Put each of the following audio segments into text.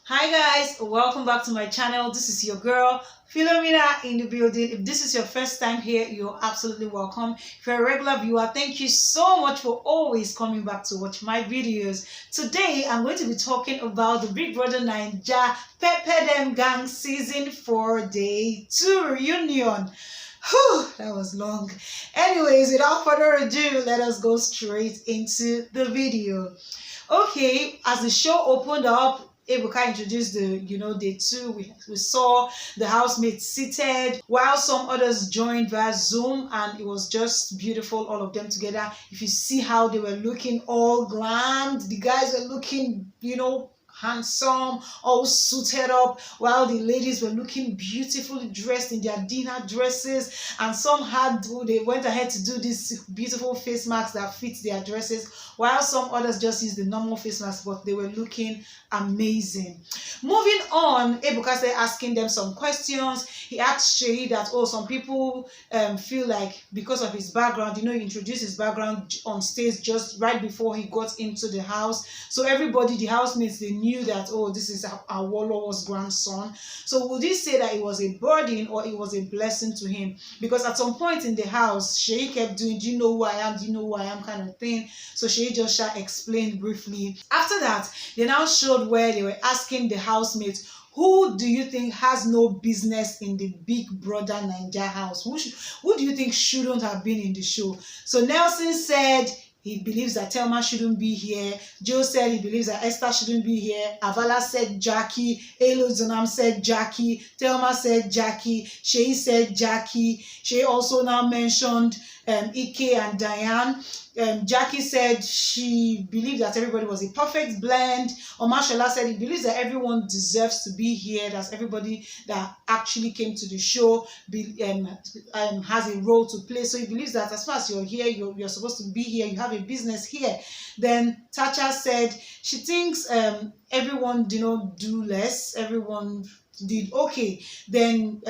Hi guys, welcome back to my channel. This is your girl Philomina in the building. If this is your first time here, you're absolutely welcome. If you're a regular viewer, thank you so much for always coming back to watch my videos. Today I'm going to be talking about the Big Brother Naija Peppr Gang Season 4 Day 2 reunion. Whew, that was long. Anyways, without further ado, let us go straight into the video. Okay, as the show opened up, Ebuka introduced the, day 2. We saw the housemates seated while some others joined via Zoom, and it was just beautiful, all of them together. If you see how they were looking all glammed, the guys were looking, handsome, all suited up, while the ladies were looking beautifully dressed in their dinner dresses, and some they went ahead to do these beautiful face masks that fit their dresses, while some others just used the normal face masks, but they were looking amazing. Moving on, Ebuka started asking them some questions. He asked Shay that, some people feel like because of his background, he introduced his background on stage just right before he got into the house. So everybody, the housemates, they knew that, this is Awolowo's grandson. So would he say that it was a burden or it was a blessing to him? Because at some point in the house, Shay kept doing, do you know who I am? Do you know who I am kind of thing. So Shay just explained briefly. After that, they now showed where they were asking the housemates, who do you think has no business in the Big Brother Naija house? Who do you think shouldn't have been in the show? So Nelson said he believes that Thelma shouldn't be here. Joe said he believes that Esther shouldn't be here. Avala said Jackie. Elo Zonam said Jackie. Thelma said Jackie. Shay said Jackie. Shay also now mentioned Ike and Diane. Jackie said she believed that everybody was a perfect blend. Omashola said he believes that everyone deserves to be here. That's everybody that actually came to the show has a role to play. So he believes that as far as you're here, you're supposed to be here. You have a business here. Then Tacha said she thinks everyone did not do less. Everyone did okay. Then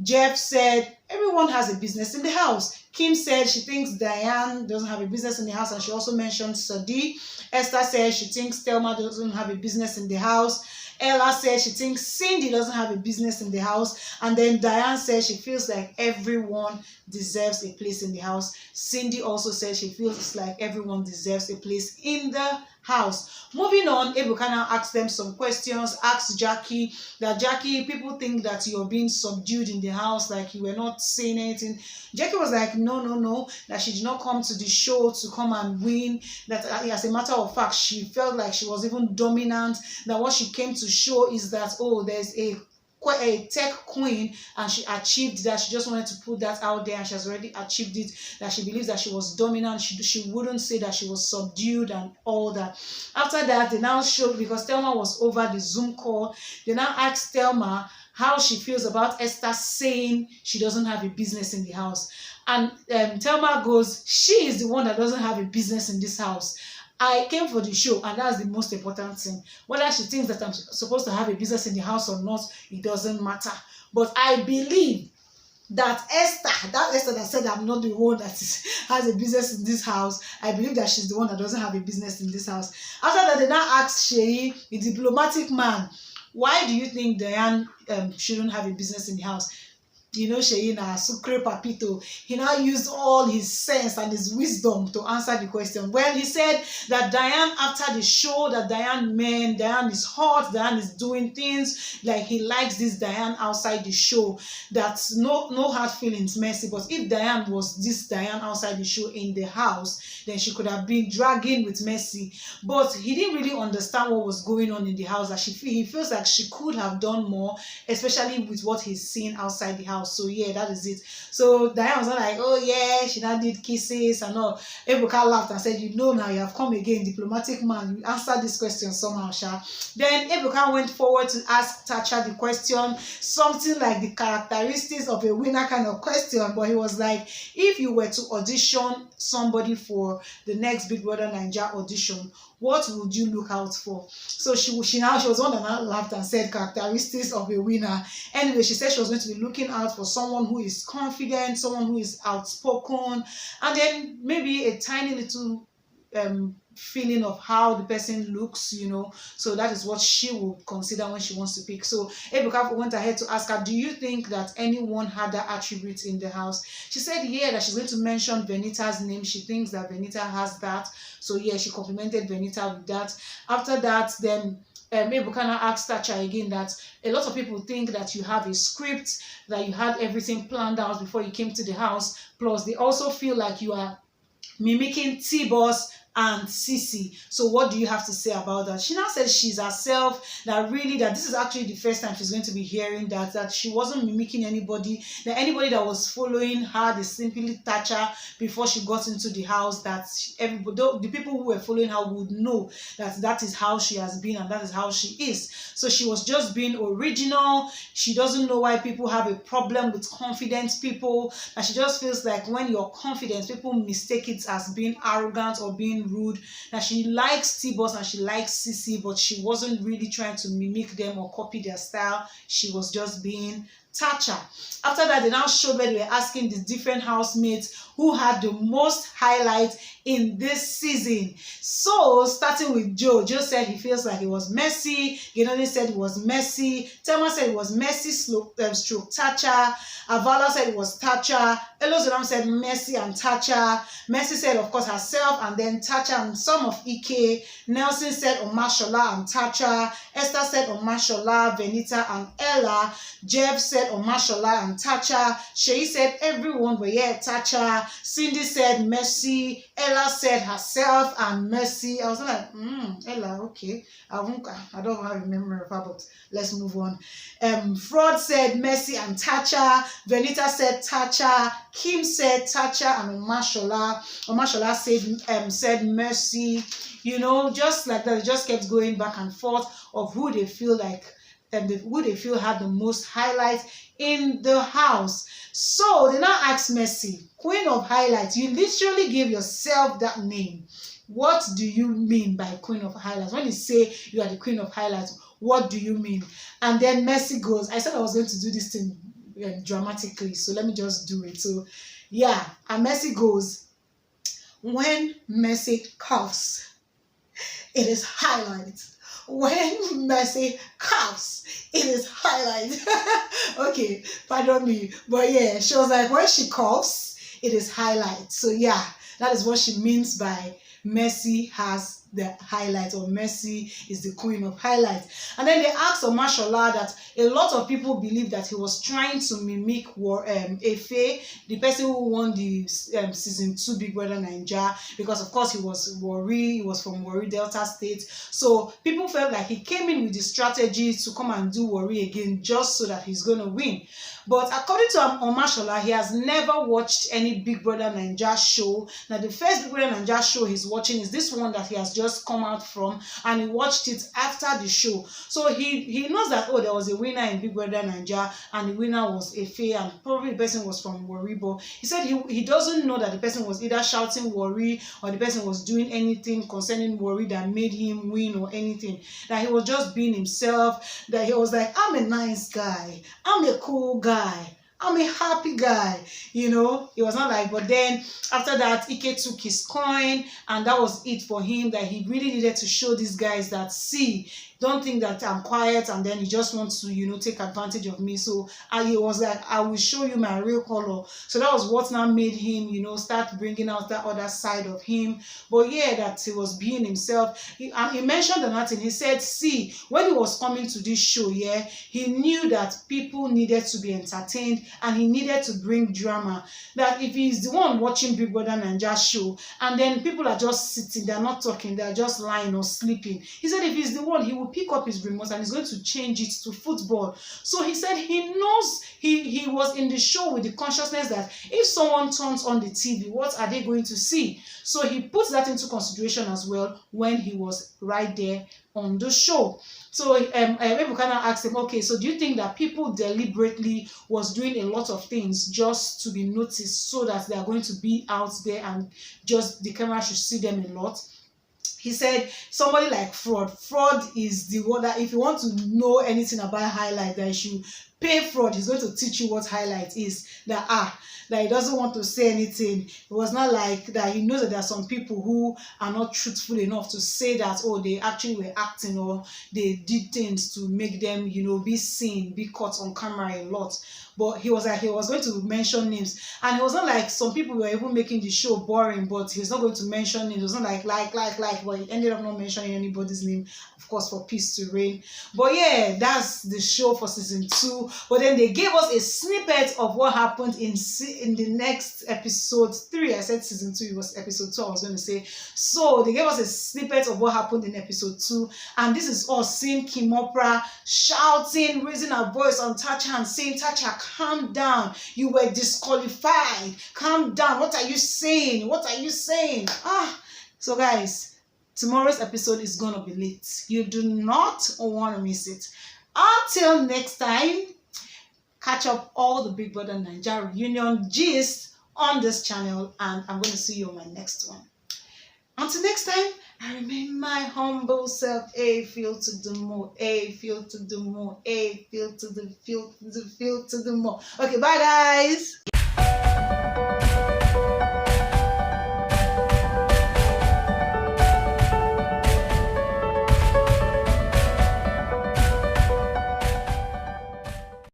Jeff said everyone has a business in the house. Kim said she thinks Diane doesn't have a business in the house, and she also mentioned Sadi. Esther said she thinks Thelma doesn't have a business in the house. Ella said she thinks Cindy doesn't have a business in the house. And then Diane said she feels like everyone deserves a place in the house. Cindy also said she feels like everyone deserves a place in the house. Moving on, Ebuka now asked them some questions. Asked Jackie that, Jackie, people think that you're being subdued in the house, like you were not saying anything. Jackie was like, no, that she did not come to the show to come and win. That as a matter of fact, she felt like she was even dominant. That what she came to show is that, there's a tech queen, and she achieved that. She just wanted to put that out there, and she has already achieved it. That she believes that she was dominant. She wouldn't say that she was subdued and all that. After that, they now showed, because Thelma was over the Zoom call, they now asked Thelma how she feels about Esther saying she doesn't have a business in the house. And Thelma goes, she is the one that doesn't have a business in this house. I came for the show, and that's the most important thing. Whether she thinks that I'm supposed to have a business in the house or not, it doesn't matter. But I believe that Esther that said I'm not the one that has a business in this house, I believe that she's the one that doesn't have a business in this house. After that, they now asked Shay, the diplomatic man, why do you think Diane shouldn't have a business in the house? Shay na sucre papito. He now used all his sense and his wisdom to answer the question. Well, he said that Diane, after the show, that Diane is hot, Diane is doing things, like he likes this Diane outside the show. That's no hard feelings, Mercy. But if Diane was this Diane outside the show in the house, then she could have been dragging with Mercy. But he didn't really understand what was going on in the house. That he feels like she could have done more, especially with what he's seen outside the house. So yeah, that is it. So Diane was not like, oh yeah, she now did kisses and all. Ebuka laughed and said, now you have come again, diplomatic man. You answered this question somehow, Sha. Then Ebuka went forward to ask Tacha the question, something like the characteristics of a winner kind of question. But he was like, if you were to audition somebody for the next Big Brother Naija audition, what would you look out for? So she was one that now laughed and said characteristics of a winner. Anyway, she said she was going to be looking out for someone who is confident, someone who is outspoken, and then maybe a tiny little feeling of how the person looks, you know. So that is what she will consider when she wants to pick. So Ebuka went ahead to ask her, do you think that anyone had that attribute in the house? She said, yeah, that she's going to mention Bbnaija's name. She thinks that Bbnaija has that. So yeah, she complimented Bbnaija with that. After that, then Ebuka asked Tacha again that a lot of people think that you have a script, that you had everything planned out before you came to the house. Plus, they also feel like you are mimicking T-Boss and Sisi. So what do you have to say about that? She now says she's herself, that really, that this is actually the first time she's going to be hearing that she wasn't mimicking anybody, that anybody that was following her, they simply Tacha before she got into the house, that everybody, the people who were following her would know that that is how she has been and that is how she is. So she was just being original. She doesn't know why people have a problem with confident people, and she just feels like when you're confident, people mistake it as being arrogant or being rude. That she likes T-Boss and she likes Sisi, but she wasn't really trying to mimic them or copy their style. She was just being Tacha. After that, they now showed where they were asking the different housemates who had the most highlights in this season. So starting with Joe said he feels like it was messy. Gideon said it was messy. Thelma said it was messy stroke Tacha. Avala said it was Tacha. Elozonam said Mercy and Tacha. Mercy said, of course, herself and then Tacha and some of Ike. Nelson said Omashola and Tacha. Esther said Omashola, Bbnaija and Ella. Jeb said Omashola and Tacha. Shei said everyone, but yeah, Tacha. Cindy said Mercy. Ella said herself and Mercy. I was like, Ella, okay. I don't have a memory of her, but let's move on. Fraud said Mercy and Tacha. Bbnaija said Tacha. Kim said Tacha and Omashola. Omashola said Mercy. You know, just like that, it just kept going back and forth of who they feel like, who they feel had the most highlights in the house. So they now ask Mercy, Queen of Highlights. You literally gave yourself that name. What do you mean by Queen of Highlights? When you say you are the Queen of Highlights, what do you mean? And then Mercy goes, I said I was going to do this thing dramatically, so let me just do it. So yeah, and Mercy goes, when Mercy coughs, it is highlight. When Mercy coughs, it is highlight. Okay, pardon me. But yeah, she was like, when she coughs, it is highlight. So yeah, that is what she means by Mercy has the highlight, or Mercy is the Queen of Highlights. And then they asked Omashola that a lot of people believe that he was trying to mimic Efe, the person who won the season 2 Big Brother Naija, because of course he was Warri, he was from Warri Delta State. So people felt like he came in with the strategy to come and do Warri again just so that he's going to win. But according to Omashola, he has never watched any Big Brother Naija show. Now the first Big Brother Naija show he's watching is this one that he has just come out from, and he watched it after the show. So he knows that, oh, there was a winner in Big Brother Naija and the winner was Efe, and probably the person was from Warri. But he said he doesn't know that the person was either shouting Warri or the person was doing anything concerning Warri that made him win or anything. That he was just being himself, that he was like, I'm a nice guy, I'm a cool guy, I'm a happy guy, you know. It was not like, but then after that, Ike took his coin, and that was it for him, that he really needed to show these guys that, see, don't think that I'm quiet and then he just wants to, you know, take advantage of me. So he was like, I will show you my real color. So that was what now made him, you know, start bringing out that other side of him. But yeah, that he was being himself. He mentioned another thing. He said, see, when he was coming to this show, yeah, he knew that people needed to be entertained and he needed to bring drama. That if he's the one watching Big Brother Naija show and then people are just sitting, they're not talking, they're just lying or sleeping, he said if he's the one, he will pick up his remote and he's going to change it to football. So he said he knows, he was in the show with the consciousness that if someone turns on the TV, what are they going to see? So he puts that into consideration as well when he was right there on the show. So Ebuka asked him, okay, so do you think that people deliberately was doing a lot of things just to be noticed so that they are going to be out there and just the camera should see them a lot? He said somebody like Fraud is the one that if you want to know anything about highlight, that you should pay fraud. He's going to teach you what highlight is. That he doesn't want to say anything. It was not like that. He knows that there are some people who are not truthful enough to say that, oh, they actually were acting or they did things to make them, you know, be seen, be caught on camera a lot. But he was like, he was going to mention names, and it was not like some people were even making the show boring, but he's not going to mention names. It was not like, but he ended up not mentioning anybody's name, of course, for peace to reign. But yeah, that's the show for season 2. But then they gave us a snippet of what happened in the next episode 3. I said season 2, it was episode 2 I was going to say. So they gave us a snippet of what happened in episode 2, and this is us seeing Peppr shouting, raising her voice on Tacha and saying, Tacha, calm down, you were disqualified, calm down, what are you saying, so guys, tomorrow's episode is gonna be lit. You do not want to miss it. Until next time, catch up all the Big Brother Nigeria reunion gist on this channel, and I'm going to see you on my next one. Until next time, I remain my humble self. Feel to the more. Feel to the more. Feel to the more. Okay, bye guys.